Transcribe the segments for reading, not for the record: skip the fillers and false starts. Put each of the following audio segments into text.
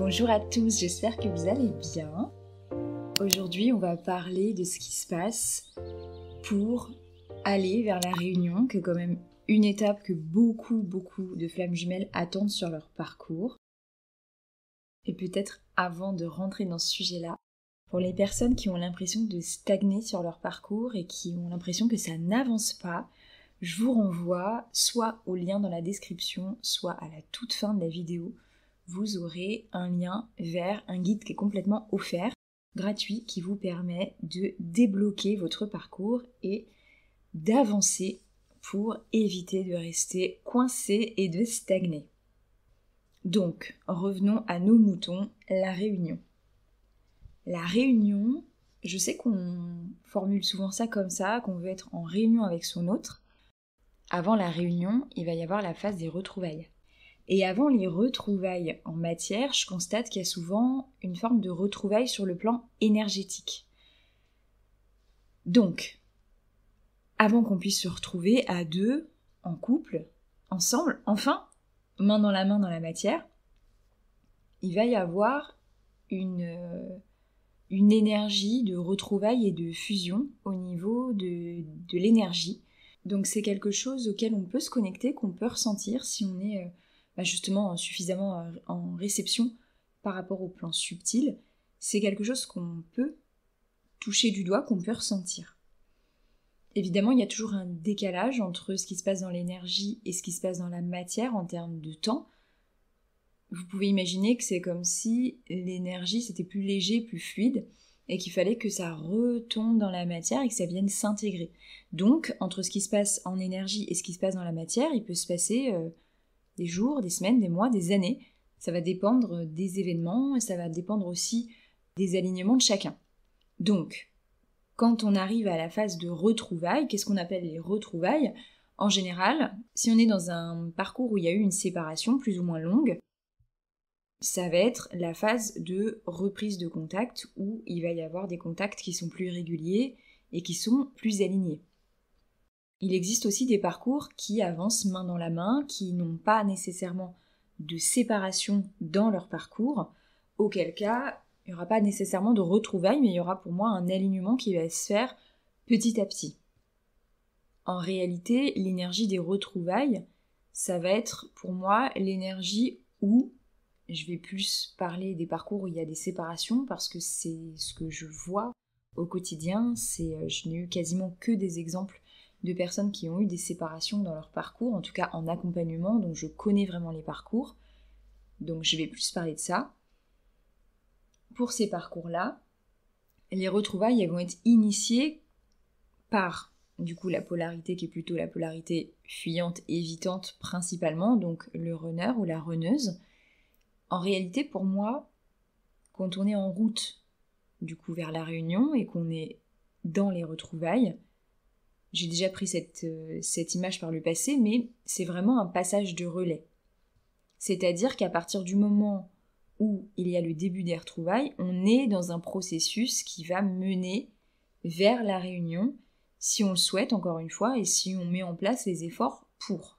Bonjour à tous, j'espère que vous allez bien. Aujourd'hui, on va parler de ce qui se passe pour aller vers la réunion, qui est quand même une étape que beaucoup de flammes jumelles attendent sur leur parcours. Et peut-être avant de rentrer dans ce sujet-là, pour les personnes qui ont l'impression de stagner sur leur parcours et qui ont l'impression que ça n'avance pas, je vous renvoie soit au lien dans la description, soit à la toute fin de la vidéo. Vous aurez un lien vers un guide qui est complètement offert, gratuit, qui vous permet de débloquer votre parcours et d'avancer pour éviter de rester coincé et de stagner. Donc, revenons à nos moutons, la réunion. La réunion, je sais qu'on formule souvent ça comme ça, qu'on veut être en réunion avec son autre. Avant la réunion, il va y avoir la phase des retrouvailles. Et avant les retrouvailles en matière, je constate qu'il y a souvent une forme de retrouvailles sur le plan énergétique. Donc, avant qu'on puisse se retrouver à deux, en couple, ensemble, enfin, main dans la matière, il va y avoir une énergie de retrouvailles et de fusion au niveau de l'énergie. Donc c'est quelque chose auquel on peut se connecter, qu'on peut ressentir si on est justement suffisamment en réception par rapport au plan subtil. C'est quelque chose qu'on peut toucher du doigt, qu'on peut ressentir. Évidemment, il y a toujours un décalage entre ce qui se passe dans l'énergie et ce qui se passe dans la matière en termes de temps. Vous pouvez imaginer que c'est comme si l'énergie c'était plus léger, plus fluide, et qu'il fallait que ça retombe dans la matière et que ça vienne s'intégrer. Donc, entre ce qui se passe en énergie et ce qui se passe dans la matière, il peut se passer des jours, des semaines, des mois, des années. Ça va dépendre des événements et ça va dépendre aussi des alignements de chacun. Donc, quand on arrive à la phase de retrouvailles, qu'est-ce qu'on appelle les retrouvailles ? En général, si on est dans un parcours où il y a eu une séparation plus ou moins longue, ça va être la phase de reprise de contact où il va y avoir des contacts qui sont plus réguliers et qui sont plus alignés. Il existe aussi des parcours qui avancent main dans la main, qui n'ont pas nécessairement de séparation dans leur parcours, auquel cas il n'y aura pas nécessairement de retrouvailles, mais il y aura pour moi un alignement qui va se faire petit à petit. En réalité, l'énergie des retrouvailles, ça va être pour moi l'énergie où je vais plus parler des parcours où il y a des séparations parce que c'est ce que je vois au quotidien. Je n'ai eu quasiment que des exemples de personnes qui ont eu des séparations dans leur parcours, en tout cas en accompagnement, donc je connais vraiment les parcours. Donc je vais plus parler de ça. Pour ces parcours-là, les retrouvailles elles vont être initiées par du coup la polarité qui est plutôt la polarité fuyante, évitante principalement, donc le runner ou la runneuse. En réalité, pour moi, quand on est en route, du coup, vers la réunion et qu'on est dans les retrouvailles, j'ai déjà pris cette image par le passé, mais c'est vraiment un passage de relais. C'est-à-dire qu'à partir du moment où il y a le début des retrouvailles, on est dans un processus qui va mener vers la réunion, si on le souhaite, encore une fois, et si on met en place les efforts pour.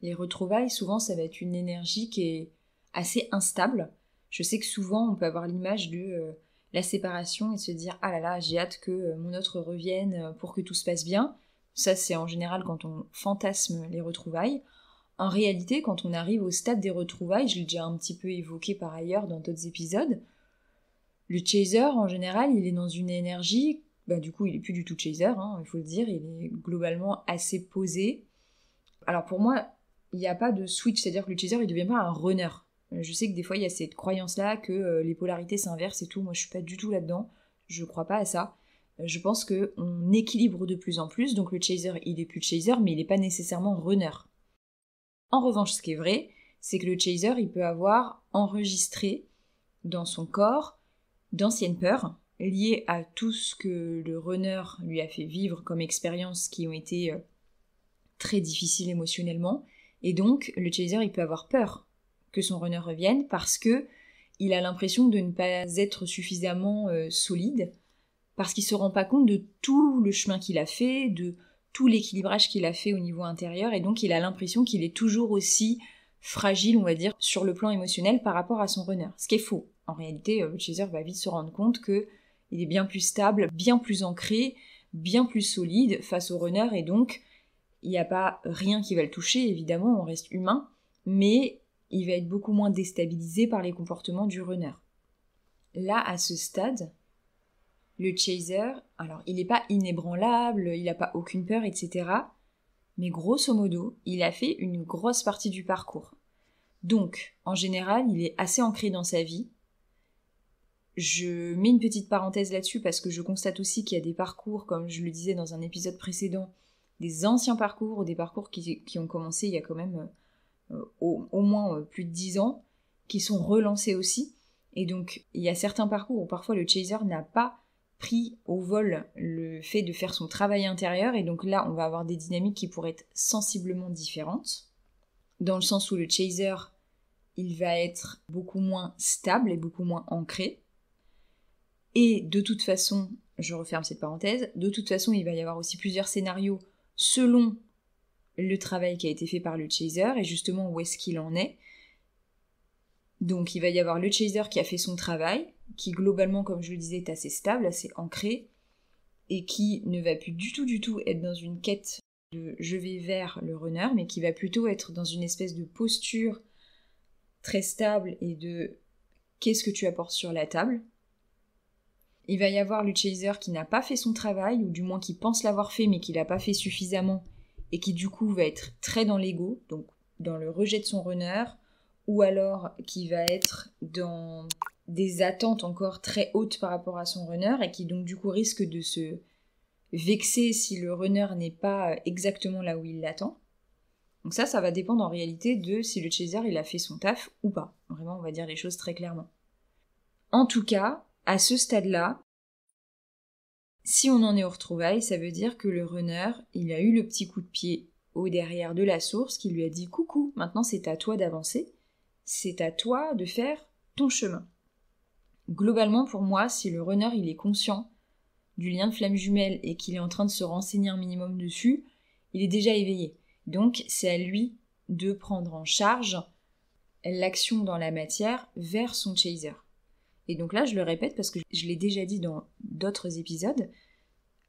Les retrouvailles, souvent, ça va être une énergie qui est assez instable. Je sais que souvent, on peut avoir l'image de la séparation et se dire « Ah là là, j'ai hâte que mon autre revienne pour que tout se passe bien ». Ça, c'est en général quand on fantasme les retrouvailles. En réalité, quand on arrive au stade des retrouvailles, je l'ai déjà un petit peu évoqué par ailleurs dans d'autres épisodes, le chaser, en général, il est dans une énergie, du coup, il est plus du tout chaser, il faut le dire, il est globalement assez posé. Alors pour moi, il n'y a pas de switch, c'est-à-dire que le chaser, il ne devient pas un runner. Je sais que des fois, il y a cette croyance-là que les polarités s'inversent et tout. Moi, je suis pas du tout là-dedans. Je crois pas à ça. Je pense qu'on équilibre de plus en plus. Donc le chaser, il est plus chaser, mais il n'est pas nécessairement runner. En revanche, ce qui est vrai, c'est que le chaser, il peut avoir enregistré dans son corps d'anciennes peurs liées à tout ce que le runner lui a fait vivre comme expériences qui ont été très difficiles émotionnellement. Et donc, le chaser, il peut avoir peur que son runner revienne parce que il a l'impression de ne pas être suffisamment solide, parce qu'il se rend pas compte de tout le chemin qu'il a fait, de tout l'équilibrage qu'il a fait au niveau intérieur, et donc il a l'impression qu'il est toujours aussi fragile, on va dire, sur le plan émotionnel par rapport à son runner. Ce qui est faux. En réalité, le chaser va vite se rendre compte qu'il est bien plus stable, bien plus ancré, bien plus solide face au runner, et donc il n'y a pas rien qui va le toucher, évidemment, on reste humain, mais il va être beaucoup moins déstabilisé par les comportements du runner. Là, à ce stade, le chaser, alors il n'est pas inébranlable, il n'a pas aucune peur, etc. Mais grosso modo, il a fait une grosse partie du parcours. Donc, en général, il est assez ancré dans sa vie. Je mets une petite parenthèse là-dessus parce que je constate aussi qu'il y a des parcours, comme je le disais dans un épisode précédent, des anciens parcours ou des parcours qui ont commencé il y a quand même au moins plus de 10 ans, qui sont relancés aussi. Et donc, il y a certains parcours où parfois le chaser n'a pas pris au vol le fait de faire son travail intérieur, et donc là, on va avoir des dynamiques qui pourraient être sensiblement différentes, dans le sens où le chaser, il va être beaucoup moins stable et beaucoup moins ancré. Et de toute façon, je referme cette parenthèse, de toute façon, il va y avoir aussi plusieurs scénarios selon le travail qui a été fait par le chaser et justement où est-ce qu'il en est. Donc il va y avoir le chaser qui a fait son travail, qui globalement, comme je le disais, est assez stable, assez ancré, et qui ne va plus du tout être dans une quête de je vais vers le runner, mais qui va plutôt être dans une espèce de posture très stable et de qu'est-ce que tu apportes sur la table. Il va y avoir le chaser qui n'a pas fait son travail, ou du moins qui pense l'avoir fait mais qui l'a pas fait suffisamment, et qui du coup va être très dans l'ego, donc dans le rejet de son runner, ou alors qui va être dans des attentes encore très hautes par rapport à son runner, et qui donc du coup risque de se vexer si le runner n'est pas exactement là où il l'attend. Donc ça va dépendre en réalité de si le chaser il a fait son taf ou pas. Vraiment, on va dire les choses très clairement. En tout cas, à ce stade-là, si on en est aux retrouvailles, ça veut dire que le runner, il a eu le petit coup de pied au derrière de la source qui lui a dit « Coucou, maintenant c'est à toi d'avancer, c'est à toi de faire ton chemin ». Globalement, pour moi, si le runner il est conscient du lien de flamme jumelle et qu'il est en train de se renseigner un minimum dessus, il est déjà éveillé. Donc c'est à lui de prendre en charge l'action dans la matière vers son chaser. Et donc là, je le répète parce que je l'ai déjà dit dans d'autres épisodes,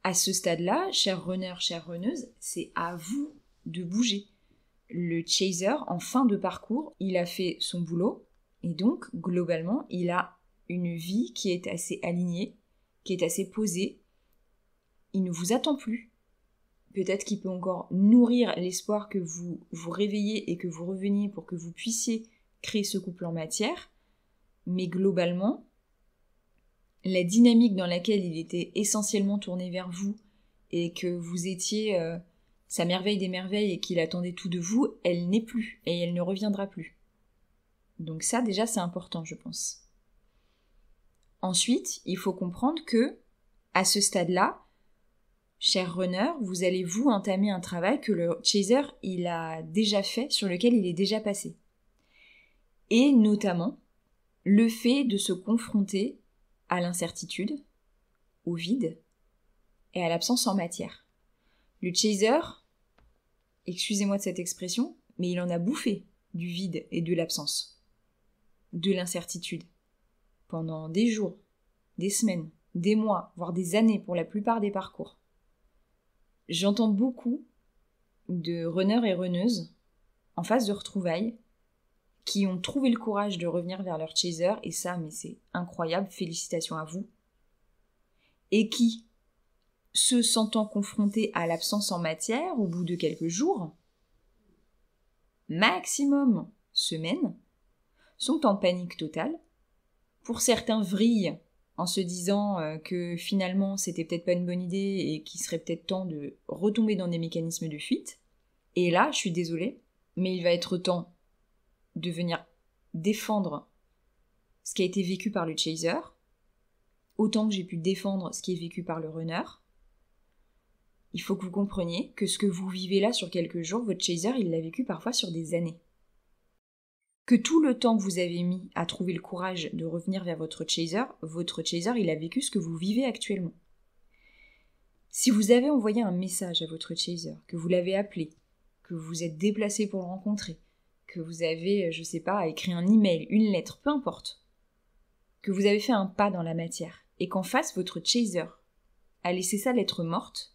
à ce stade-là, cher runner, chère runneuse, c'est à vous de bouger. Le chaser, en fin de parcours, il a fait son boulot, et donc, globalement, il a une vie qui est assez alignée, qui est assez posée. Il ne vous attend plus. Peut-être qu'il peut encore nourrir l'espoir que vous vous réveillez et que vous reveniez pour que vous puissiez créer ce couple en matière, mais globalement, la dynamique dans laquelle il était essentiellement tourné vers vous et que vous étiez sa merveille des merveilles et qu'il attendait tout de vous, elle n'est plus et elle ne reviendra plus. Donc ça déjà c'est important je pense. Ensuite, il faut comprendre que à ce stade-là, cher runner, vous allez vous entamer un travail que le chaser il a déjà fait, sur lequel il est déjà passé. Et notamment le fait de se confronter à l'incertitude, au vide et à l'absence en matière. Le chaser, excusez-moi de cette expression, mais il en a bouffé du vide et de l'absence, de l'incertitude, pendant des jours, des semaines, des mois, voire des années pour la plupart des parcours. J'entends beaucoup de runners et runneuses en phase de retrouvailles qui ont trouvé le courage de revenir vers leur chaser, et ça, mais c'est incroyable, félicitations à vous, et qui, se sentant confrontés à l'absence en matière au bout de quelques jours, maximum semaines, sont en panique totale. Pour certains vrillent en se disant que finalement c'était peut-être pas une bonne idée et qu'il serait peut-être temps de retomber dans des mécanismes de fuite. Et là, je suis désolée, mais il va être temps de venir défendre ce qui a été vécu par le chaser, autant que j'ai pu défendre ce qui est vécu par le runner. Il faut que vous compreniez que ce que vous vivez là sur quelques jours, votre chaser, il l'a vécu parfois sur des années. Que tout le temps que vous avez mis à trouver le courage de revenir vers votre chaser, il a vécu ce que vous vivez actuellement. Si vous avez envoyé un message à votre chaser, que vous l'avez appelé, que vous vous êtes déplacé pour le rencontrer, que vous avez, je sais pas, écrit un email, une lettre, peu importe, que vous avez fait un pas dans la matière, et qu'en face, votre chaser a laissé sa lettre morte,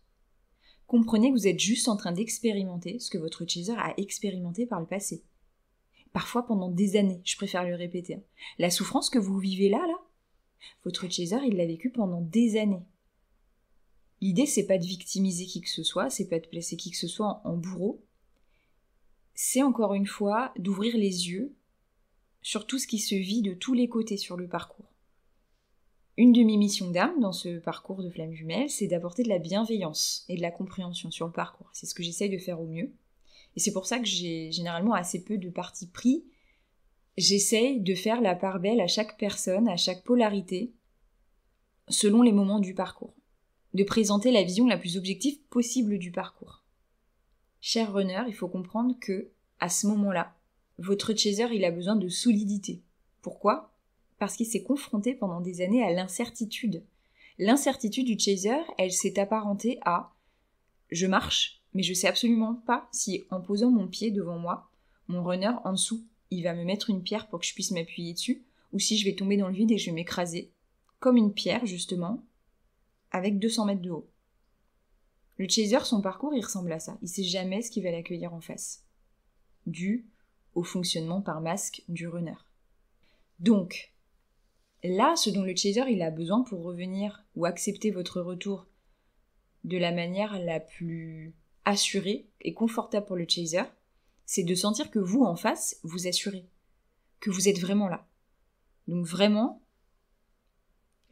comprenez que vous êtes juste en train d'expérimenter ce que votre chaser a expérimenté par le passé. Parfois pendant des années, je préfère le répéter. La souffrance que vous vivez là, votre chaser, il l'a vécu pendant des années. L'idée, c'est pas de victimiser qui que ce soit, c'est pas de placer qui que ce soit en bourreau. C'est encore une fois d'ouvrir les yeux sur tout ce qui se vit de tous les côtés sur le parcours. Une de mes missions d'âme dans ce parcours de flamme jumelle, c'est d'apporter de la bienveillance et de la compréhension sur le parcours. C'est ce que j'essaye de faire au mieux. Et c'est pour ça que j'ai généralement assez peu de parti pris. J'essaye de faire la part belle à chaque personne, à chaque polarité, selon les moments du parcours. De présenter la vision la plus objective possible du parcours. Cher runner, il faut comprendre que, à ce moment-là, votre chaser, il a besoin de solidité. Pourquoi ? Parce qu'il s'est confronté pendant des années à l'incertitude. L'incertitude du chaser, elle s'est apparentée à « je marche ». Mais je sais absolument pas si, en posant mon pied devant moi, mon runner en dessous, il va me mettre une pierre pour que je puisse m'appuyer dessus, ou si je vais tomber dans le vide et je vais m'écraser, comme une pierre justement, avec 200 mètres de haut. Le chaser, son parcours, il ressemble à ça. Il sait jamais ce qui va l'accueillir en face, dû au fonctionnement par masque du runner. Donc, là, ce dont le chaser il a besoin pour revenir ou accepter votre retour de la manière la plus assuré et confortable pour le chaser, c'est de sentir que vous, en face, vous assurez, que vous êtes vraiment là. Donc vraiment,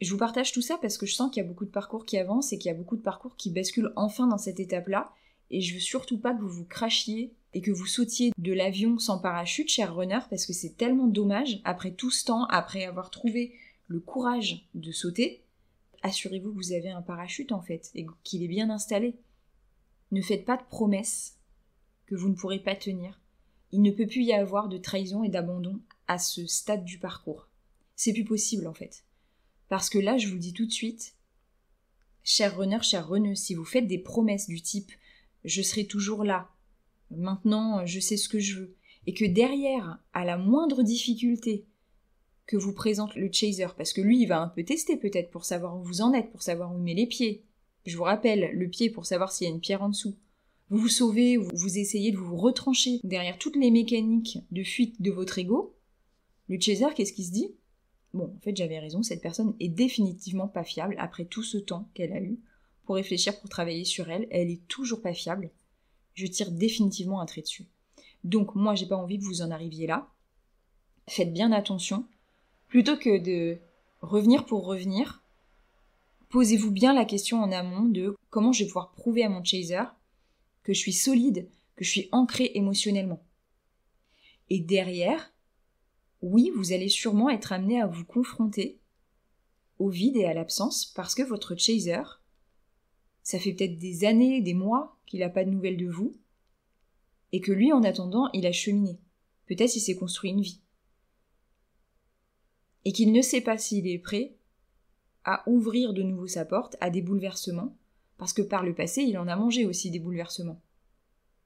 je vous partage tout ça parce que je sens qu'il y a beaucoup de parcours qui avancent et qu'il y a beaucoup de parcours qui basculent enfin dans cette étape-là, et je veux surtout pas que vous vous crachiez et que vous sautiez de l'avion sans parachute, cher runner, parce que c'est tellement dommage, après tout ce temps, après avoir trouvé le courage de sauter, assurez-vous que vous avez un parachute en fait, et qu'il est bien installé. Ne faites pas de promesses que vous ne pourrez pas tenir. Il ne peut plus y avoir de trahison et d'abandon à ce stade du parcours. C'est plus possible en fait. Parce que là, je vous le dis tout de suite, cher runner, chère runneuse, si vous faites des promesses du type « je serai toujours là »,« maintenant je sais ce que je veux », et que derrière, à la moindre difficulté que vous présente le chaser, parce que lui, il va un peu tester peut-être pour savoir où vous en êtes, pour savoir où il met les pieds. Je vous rappelle, le pied pour savoir s'il y a une pierre en dessous. Vous vous sauvez, vous essayez de vous retrancher derrière toutes les mécaniques de fuite de votre ego. Le chaser, qu'est-ce qu'il se dit ? Bon, en fait, j'avais raison, cette personne est définitivement pas fiable après tout ce temps qu'elle a eu pour réfléchir, pour travailler sur elle. Elle est toujours pas fiable. Je tire définitivement un trait dessus. Donc, moi, j'ai pas envie que vous en arriviez là. Faites bien attention. Plutôt que de revenir pour revenir, posez-vous bien la question en amont de comment je vais pouvoir prouver à mon chaser que je suis solide, que je suis ancré émotionnellement. Et derrière, oui, vous allez sûrement être amené à vous confronter au vide et à l'absence parce que votre chaser, ça fait peut-être des années, des mois qu'il n'a pas de nouvelles de vous et que lui, en attendant, il a cheminé. Peut-être il s'est construit une vie. Et qu'il ne sait pas s'il est prêt à ouvrir de nouveau sa porte à des bouleversements, parce que par le passé, il en a mangé aussi des bouleversements.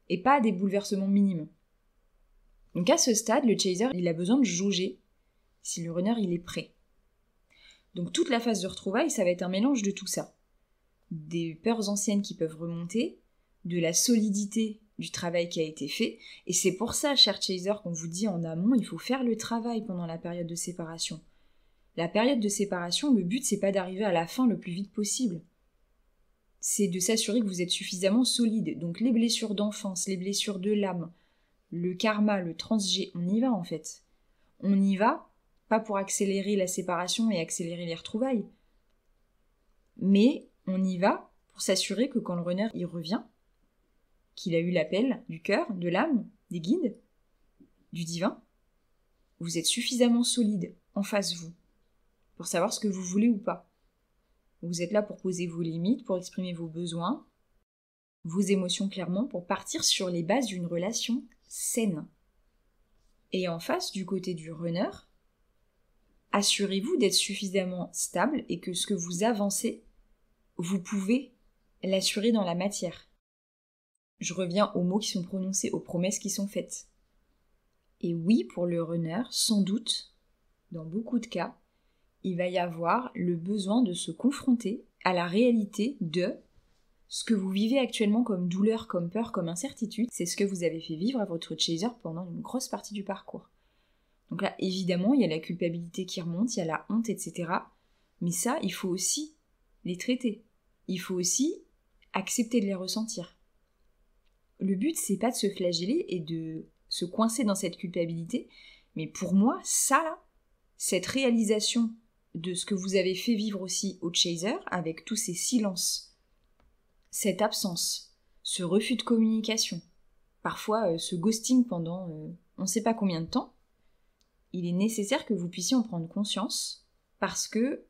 Et pas des bouleversements minimes. Donc à ce stade, le chaser, il a besoin de jauger si le runner, il est prêt. Donc toute la phase de retrouvailles, ça va être un mélange de tout ça. Des peurs anciennes qui peuvent remonter, de la solidité du travail qui a été fait, et c'est pour ça, cher chaser, qu'on vous dit en amont, il faut faire le travail pendant la période de séparation. La période de séparation, le but, c'est pas d'arriver à la fin le plus vite possible. C'est de s'assurer que vous êtes suffisamment solide. Donc les blessures d'enfance, les blessures de l'âme, le karma, le transgé, on y va en fait. On y va, pas pour accélérer la séparation et accélérer les retrouvailles, mais on y va pour s'assurer que quand le runner y revient, qu'il a eu l'appel du cœur, de l'âme, des guides, du divin, vous êtes suffisamment solide en face vous pour savoir ce que vous voulez ou pas. Vous êtes là pour poser vos limites, pour exprimer vos besoins, vos émotions clairement, pour partir sur les bases d'une relation saine. Et en face, du côté du runner, assurez-vous d'être suffisamment stable et que ce que vous avancez, vous pouvez l'assurer dans la matière. Je reviens aux mots qui sont prononcés, aux promesses qui sont faites. Et oui, pour le runner, sans doute, dans beaucoup de cas, il va y avoir le besoin de se confronter à la réalité de ce que vous vivez actuellement comme douleur, comme peur, comme incertitude. C'est ce que vous avez fait vivre à votre chaser pendant une grosse partie du parcours. Donc là, évidemment, il y a la culpabilité qui remonte, il y a la honte, etc. Mais ça, il faut aussi les traiter. Il faut aussi accepter de les ressentir. Le but, c'est pas de se flageller et de se coincer dans cette culpabilité, mais pour moi, ça là, cette réalisation de ce que vous avez fait vivre aussi au chaser, avec tous ces silences, cette absence, ce refus de communication, parfois ce ghosting pendant on ne sait pas combien de temps, il est nécessaire que vous puissiez en prendre conscience, parce que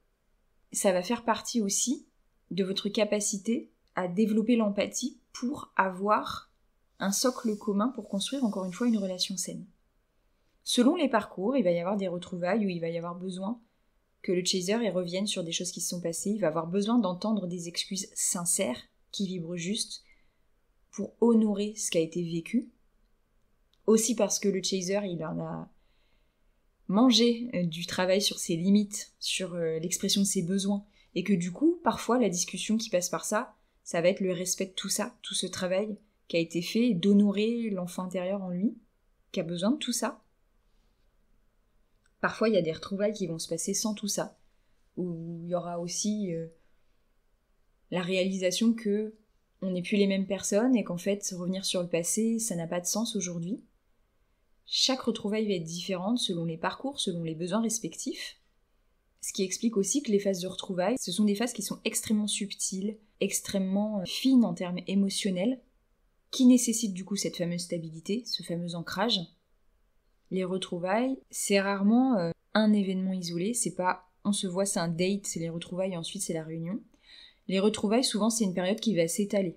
ça va faire partie aussi de votre capacité à développer l'empathie pour avoir un socle commun pour construire encore une fois une relation saine. Selon les parcours, il va y avoir des retrouvailles où il va y avoir besoin que le chaser y revienne sur des choses qui se sont passées, il va avoir besoin d'entendre des excuses sincères qui vibrent juste pour honorer ce qui a été vécu. Aussi parce que le chaser, il en a mangé du travail sur ses limites, sur l'expression de ses besoins, et que du coup, parfois, la discussion qui passe par ça, ça va être le respect de tout ça, tout ce travail qui a été fait, d'honorer l'enfant intérieur en lui, qui a besoin de tout ça. Parfois, il y a des retrouvailles qui vont se passer sans tout ça, où il y aura aussi la réalisation que on n'est plus les mêmes personnes et qu'en fait, revenir sur le passé, ça n'a pas de sens aujourd'hui. Chaque retrouvaille va être différente selon les parcours, selon les besoins respectifs, ce qui explique aussi que les phases de retrouvailles, ce sont des phases qui sont extrêmement subtiles, extrêmement fines en termes émotionnels, qui nécessitent du coup cette fameuse stabilité, ce fameux ancrage. Les retrouvailles, c'est rarement un événement isolé, c'est pas on se voit, c'est un date, c'est les retrouvailles et ensuite c'est la réunion. Les retrouvailles, souvent, c'est une période qui va s'étaler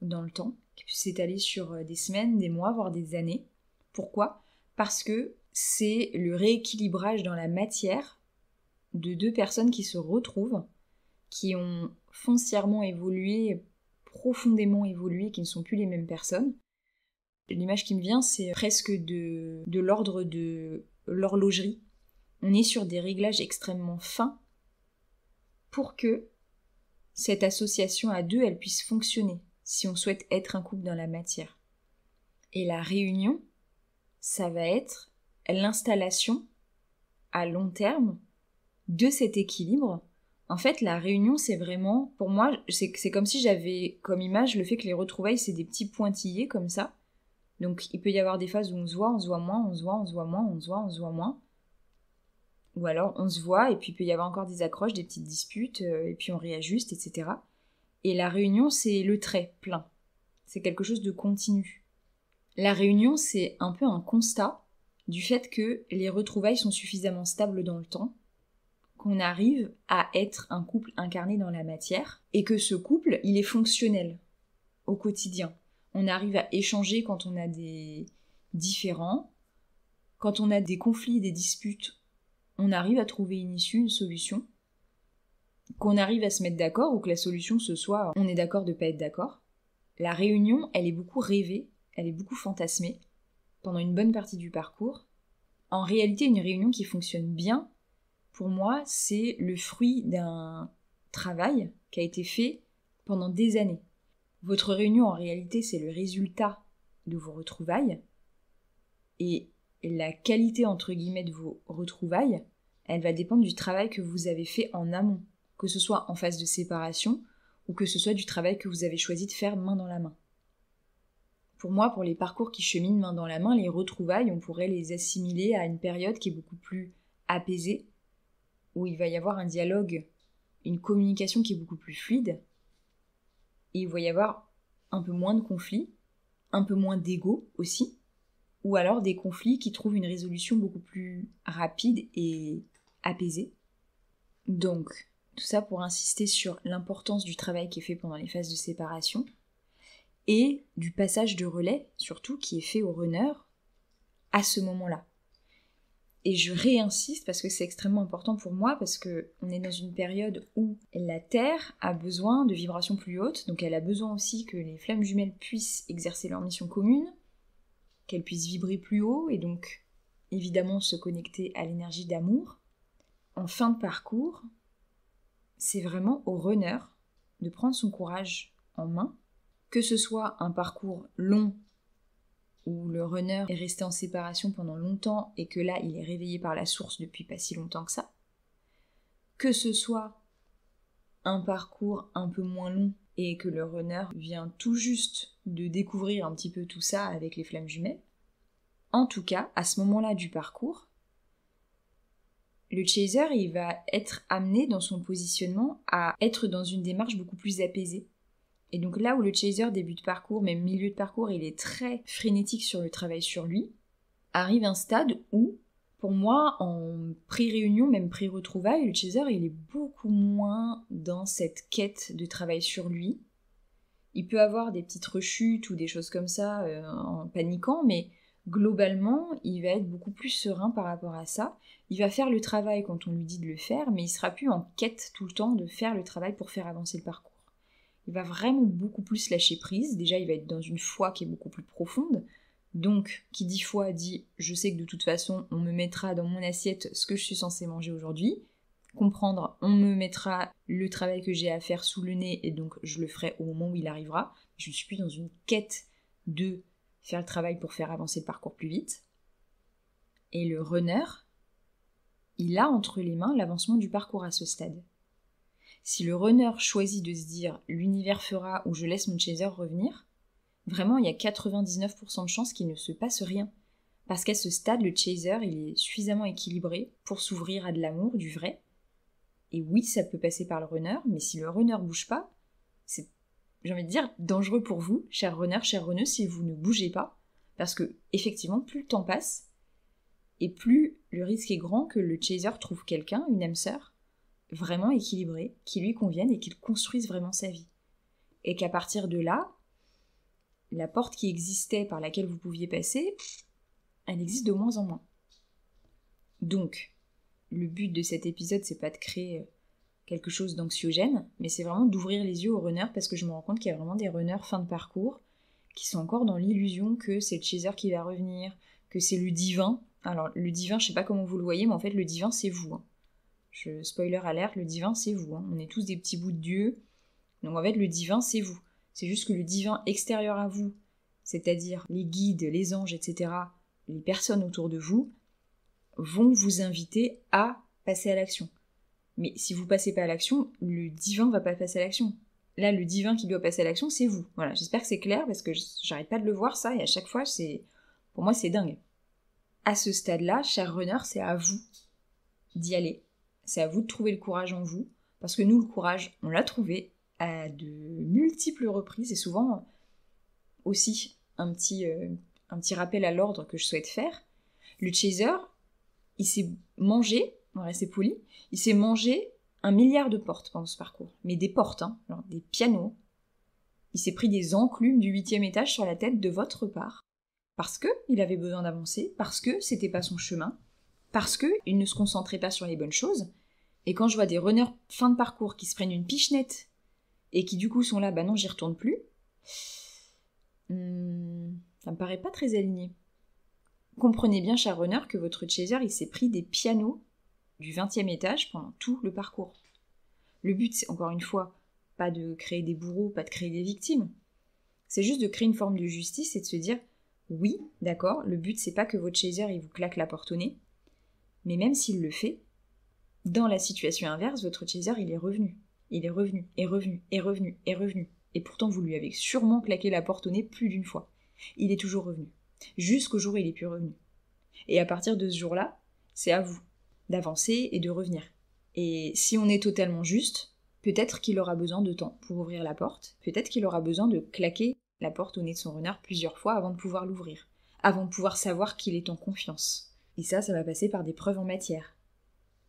dans le temps, qui peut s'étaler sur des semaines, des mois, voire des années. Pourquoi ? Parce que c'est le rééquilibrage dans la matière de deux personnes qui se retrouvent, qui ont foncièrement évolué, profondément évolué, qui ne sont plus les mêmes personnes. L'image qui me vient, c'est presque de l'ordre de l'horlogerie. On est sur des réglages extrêmement fins pour que cette association à deux, elle puisse fonctionner, si on souhaite être un couple dans la matière. Et la réunion, ça va être l'installation à long terme de cet équilibre. En fait, la réunion, c'est vraiment, pour moi, c'est comme si j'avais comme image le fait que les retrouvailles, c'est des petits pointillés comme ça. Donc, il peut y avoir des phases où on se voit moins, on se voit moins, on se voit moins. Ou alors, on se voit, et puis il peut y avoir encore des accroches, des petites disputes, et puis on réajuste, etc. Et la réunion, c'est le trait plein. C'est quelque chose de continu. La réunion, c'est un peu un constat du fait que les retrouvailles sont suffisamment stables dans le temps, qu'on arrive à être un couple incarné dans la matière, et que ce couple, il est fonctionnel au quotidien. On arrive à échanger quand on a des différends, quand on a des conflits, des disputes, on arrive à trouver une issue, une solution, qu'on arrive à se mettre d'accord ou que la solution ce soit on est d'accord de pas être d'accord. La réunion, elle est beaucoup rêvée, elle est beaucoup fantasmée pendant une bonne partie du parcours. En réalité, une réunion qui fonctionne bien, pour moi, c'est le fruit d'un travail qui a été fait pendant des années. Votre réunion, en réalité, c'est le résultat de vos retrouvailles. Et la qualité, entre guillemets, de vos retrouvailles, elle va dépendre du travail que vous avez fait en amont, que ce soit en phase de séparation ou que ce soit du travail que vous avez choisi de faire main dans la main. Pour moi, pour les parcours qui cheminent main dans la main, les retrouvailles, on pourrait les assimiler à une période qui est beaucoup plus apaisée, où il va y avoir un dialogue, une communication qui est beaucoup plus fluide, et il va y avoir un peu moins de conflits, un peu moins d'ego aussi, ou alors des conflits qui trouvent une résolution beaucoup plus rapide et apaisée. Donc, tout ça pour insister sur l'importance du travail qui est fait pendant les phases de séparation, et du passage de relais, surtout, qui est fait au runner à ce moment-là. Et je réinsiste parce que c'est extrêmement important pour moi, parce qu'on est dans une période où la Terre a besoin de vibrations plus hautes, donc elle a besoin aussi que les flammes jumelles puissent exercer leur mission commune, qu'elle puisse vibrer plus haut et donc évidemment se connecter à l'énergie d'amour. En fin de parcours, c'est vraiment au runner de prendre son courage en main, que ce soit un parcours long où le runner est resté en séparation pendant longtemps et que là il est réveillé par la source depuis pas si longtemps que ça, que ce soit un parcours un peu moins long et que le runner vient tout juste de découvrir un petit peu tout ça avec les flammes jumelles. En tout cas, à ce moment-là du parcours, le chaser, il va être amené dans son positionnement à être dans une démarche beaucoup plus apaisée. Et donc là où le chaser, début de parcours, même milieu de parcours, il est très frénétique sur le travail sur lui, arrive un stade où, pour moi, en pré-réunion, même pré-retrouvailles, le chaser, il est beaucoup moins dans cette quête de travail sur lui. Il peut avoir des petites rechutes ou des choses comme ça en paniquant, mais globalement, il va être beaucoup plus serein par rapport à ça. Il va faire le travail quand on lui dit de le faire, mais il sera plus en quête tout le temps de faire le travail pour faire avancer le parcours. Il va vraiment beaucoup plus lâcher prise. Déjà, il va être dans une foi qui est beaucoup plus profonde. Donc, qui dit foi dit « je sais que de toute façon, on me mettra dans mon assiette ce que je suis censée manger aujourd'hui ». Comprendre, on me mettra le travail que j'ai à faire sous le nez et donc je le ferai au moment où il arrivera. Je ne suis plus dans une quête de faire le travail pour faire avancer le parcours plus vite. Et le runner, il a entre les mains l'avancement du parcours à ce stade. Si le runner choisit de se dire « l'univers fera ou je laisse mon chaser revenir », vraiment il y a 99% de chances qu'il ne se passe rien. Parce qu'à ce stade, le chaser, il est suffisamment équilibré pour s'ouvrir à de l'amour, du vrai. Et oui, ça peut passer par le runner, mais si le runner bouge pas, c'est, j'ai envie de dire, dangereux pour vous, cher runner, chère runneuse, si vous ne bougez pas. Parce que, effectivement, plus le temps passe, et plus le risque est grand que le chaser trouve quelqu'un, une âme sœur, vraiment équilibrée, qui lui convienne et qu'il construise vraiment sa vie. Et qu'à partir de là, la porte qui existait par laquelle vous pouviez passer, elle existe de moins en moins. Donc, le but de cet épisode, c'est pas de créer quelque chose d'anxiogène, mais c'est vraiment d'ouvrir les yeux aux runners parce que je me rends compte qu'il y a vraiment des runners fin de parcours qui sont encore dans l'illusion que c'est le chaser qui va revenir, que c'est le divin. Alors, le divin, je sais pas comment vous le voyez, mais en fait, le divin, c'est vous. Spoiler alert, le divin, c'est vous. On est tous des petits bouts de Dieu. Donc, en fait, le divin, c'est vous. C'est juste que le divin extérieur à vous, c'est-à-dire les guides, les anges, etc., les personnes autour de vous, vont vous inviter à passer à l'action. Mais si vous passez pas à l'action, le divin va pas passer à l'action. Là, le divin qui doit passer à l'action, c'est vous. Voilà, j'espère que c'est clair, parce que j'arrête pas de le voir, ça, et à chaque fois, pour moi, c'est dingue. À ce stade-là, cher runner, c'est à vous d'y aller. C'est à vous de trouver le courage en vous, parce que nous, le courage, on l'a trouvé à de multiples reprises, et souvent aussi un petit rappel à l'ordre que je souhaite faire. Le chaser, il s'est mangé, on va rester poli, il s'est mangé 1 milliard de portes pendant ce parcours. Mais des portes, genre des pianos. Il s'est pris des enclumes du 8e étage sur la tête de votre part. Parce que il avait besoin d'avancer, parce que c'était pas son chemin, parce que il ne se concentrait pas sur les bonnes choses. Et quand je vois des runners fin de parcours qui se prennent une pichenette et qui du coup sont là, bah non, j'y retourne plus, ça me paraît pas très aligné. Comprenez bien, cher runner, que votre chaser, il s'est pris des pianos du 20e étage pendant tout le parcours. Le but, c'est, encore une fois, pas de créer des bourreaux, pas de créer des victimes. C'est juste de créer une forme de justice et de se dire, oui, d'accord, le but, c'est pas que votre chaser, il vous claque la porte au nez, mais même s'il le fait, dans la situation inverse, votre chaser, il est revenu. Il est revenu, et revenu, et revenu, et revenu. Et pourtant, vous lui avez sûrement claqué la porte au nez plus d'une fois. Il est toujours revenu. Jusqu'au jour où il est plus revenu. Et à partir de ce jour-là, c'est à vous d'avancer et de revenir. Et si on est totalement juste, peut-être qu'il aura besoin de temps pour ouvrir la porte, peut-être qu'il aura besoin de claquer la porte au nez de son runner plusieurs fois avant de pouvoir l'ouvrir, avant de pouvoir savoir qu'il est en confiance. Et ça va passer par des preuves en matière,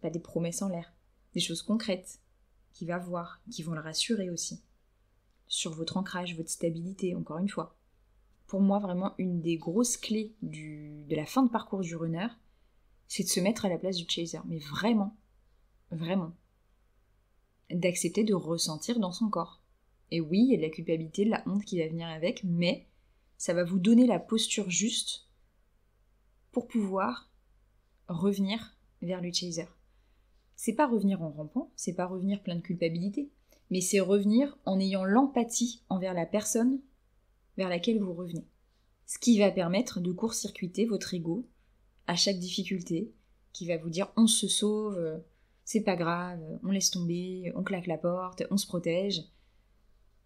pas des promesses en l'air, des choses concrètes, qu'il va voir, qui vont le rassurer aussi, sur votre ancrage, votre stabilité, encore une fois. Pour moi, vraiment, une des grosses clés de la fin de parcours du runner, c'est de se mettre à la place du chaser. Mais vraiment, vraiment. D'accepter de ressentir dans son corps. Et oui, il y a de la culpabilité, de la honte qui va venir avec, mais ça va vous donner la posture juste pour pouvoir revenir vers le chaser. C'est pas revenir en rampant, c'est pas revenir plein de culpabilité, mais c'est revenir en ayant l'empathie envers la personne vers laquelle vous revenez. Ce qui va permettre de court-circuiter votre ego à chaque difficulté, qui va vous dire on se sauve, c'est pas grave, on laisse tomber, on claque la porte, on se protège.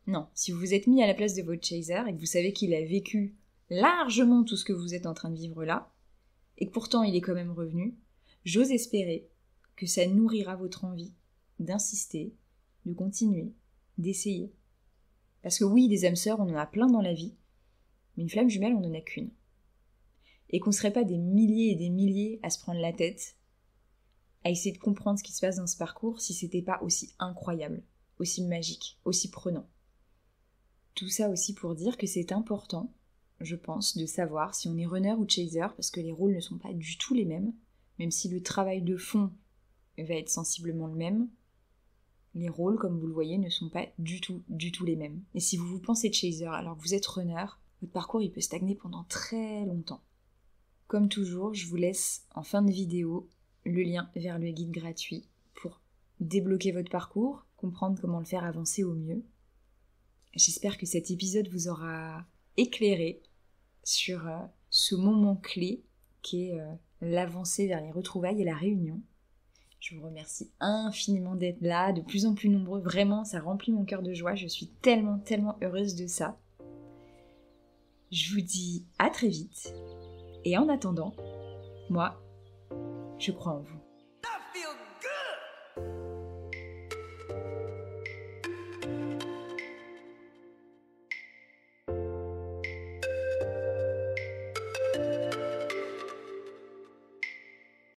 Non, si vous vous êtes mis à la place de votre chaser et que vous savez qu'il a vécu largement tout ce que vous êtes en train de vivre là, et que pourtant il est quand même revenu, j'ose espérer que ça nourrira votre envie d'insister, de continuer, d'essayer. Parce que oui, des âmes sœurs, on en a plein dans la vie, mais une flamme jumelle, on n'en a qu'une. Et qu'on ne serait pas des milliers et des milliers à se prendre la tête, à essayer de comprendre ce qui se passe dans ce parcours si c'était pas aussi incroyable, aussi magique, aussi prenant. Tout ça aussi pour dire que c'est important, je pense, de savoir si on est runner ou chaser, parce que les rôles ne sont pas du tout les mêmes, même si le travail de fond va être sensiblement le même, les rôles, comme vous le voyez, ne sont pas du tout les mêmes. Et si vous pensez chaser alors que vous êtes runner, votre parcours il peut stagner pendant très longtemps. Comme toujours, je vous laisse en fin de vidéo le lien vers le guide gratuit pour débloquer votre parcours, comprendre comment le faire avancer au mieux. J'espère que cet épisode vous aura éclairé sur ce moment clé qui est l'avancée vers les retrouvailles et la réunion. Je vous remercie infiniment d'être là, de plus en plus nombreux. Vraiment, ça remplit mon cœur de joie. Je suis tellement heureuse de ça. Je vous dis à très vite. Et en attendant, moi, je crois en vous.